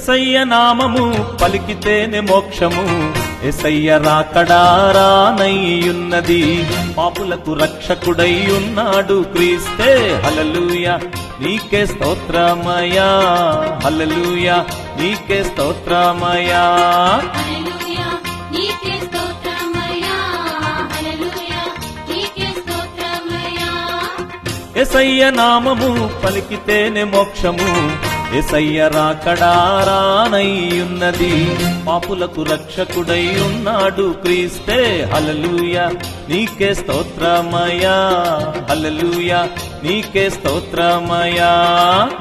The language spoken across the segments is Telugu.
యేసయ్య నామము పలికితేనే మోక్షము, యేసయ్య రాకడారానయ్యున్నది, పాపులకు రక్షకుడై ఉన్నాడు క్రీస్తే. హల్లెలూయా నీకే స్తోత్రమయా, హల్లెలూయా నీకే స్తోత్రమయా. హల్లెలూయా నీకే స్తోత్రమయ్యా, హల్లెలూయా నీకే స్తోత్రమయ్యా. యేసయ్య నామము పలికితేనే మోక్షము, యేసయ్య రాకడారానయ్యున్నది, పాపులకు రక్షకుడై ఉన్నాడు క్రీస్తే. హల్లెలూయా నీకే స్తోత్రమయా, హల్లెలూయా నీకే స్తోత్రమయా.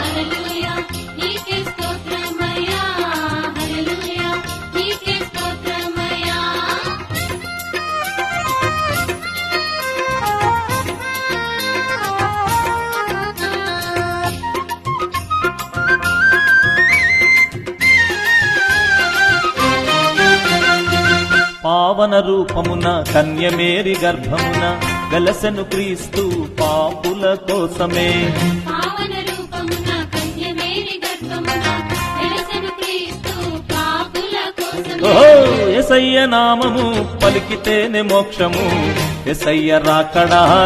హల్లెలూయా నీకే స్తోత్రమయ్యా, హల్లెలూయా నీకే స్తోత్రమయ్యా. పావన రూపమున కన్యమేరి గర్భమున వెలసెను క్రీస్తు పాపుల కోసమే. పావన రూపమున కన్యమేరి గర్భమున వెలసెను క్రీస్తు పాపుల కోసమే. ఓహో యేసయ్య నామము పలికితేనే మోక్షము, యేసయ్య రాకడారానయ్యున్నది,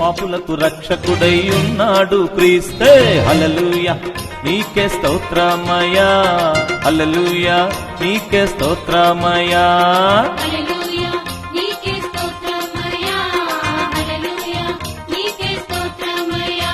పాపులకు రక్షకుడై ఉన్నాడు క్రీస్తే. హల్లెలూయా నీకే స్తోత్రమయా, హల్లెలూయా నీకే స్తోత్రమయా. హల్లెలూయా నీకే స్తోత్రమయ్యా, హల్లెలూయా నీకే స్తోత్రమయ్యా.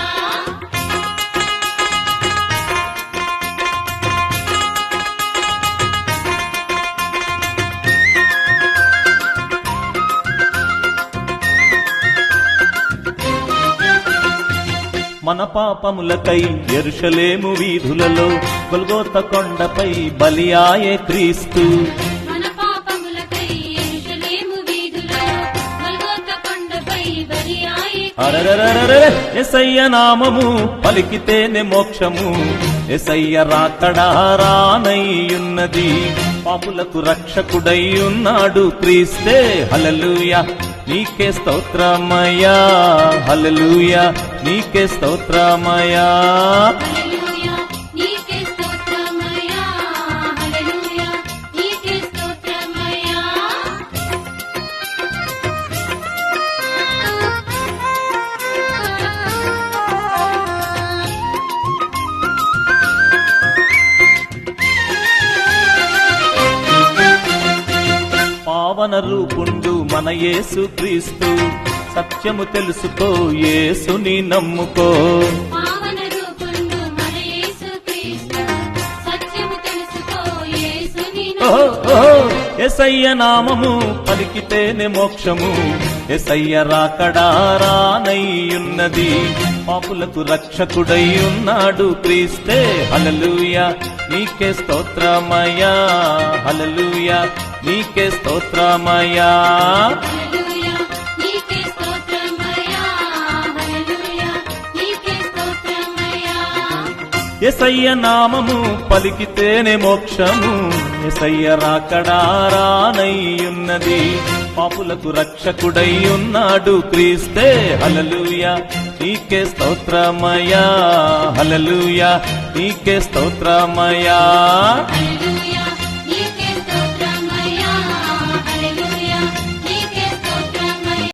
మన పాపములకై యెరూషలేము వీధులలో గొల్గోత కొండపై బలియాయే క్రీస్తు. మన పాపములకై యెరూషలేము వీధులలో గొల్గోత కొండపై బలియాయే అరెరెరెరెరె యేసయ్య నామము పలికితేనే మోక్షము, యేసయ్య రాకడారానయ్యున్నది, పాపులకు రక్షకుడై ఉన్నాడు క్రీస్తే. హల్లెలూయా నీకే స్తోత్రమయా, హల్లెలూయా నీకే స్తోత్రమయా. హల్లెలూయా నీకే స్తోత్రమయ్యా, హల్లెలూయా నీకే స్తోత్రమయ్యా. పావన రూపుండు మన యేసు క్రీస్తు, సత్యము తెలుసుకో యేసుని నమ్ముకో. పావన రూపుండు మన యేసు క్రీస్తు, సత్యము తెలుసుకో యేసుని ఓహో నమ్ముకో. ఓహో యేసయ్య నామము పలికితేనే మోక్షము, యేసయ్య రాకడారానయ్యున్నది, పాపులకు రక్షకుడై ఉన్నాడు క్రీస్తే. హల్లెలూయా నీకే స్తోత్రమయా, హల్లెలూయా నీకే స్తోత్రమయా. హల్లెలూయా నీకే స్తోత్రమయ్యా, హల్లెలూయా నీకే స్తోత్రమయ్యా. యేసయ్య నామము పలికితేనే మోక్షము, యేసయ్య రాకడారానయ్యున్నది, పాపులకు రక్షకుడై ఉన్నాడు క్రీస్తే. హల్లెలూయా నీకే స్తోత్రమయా, హల్లెలూయా నీకే స్తోత్రమయా.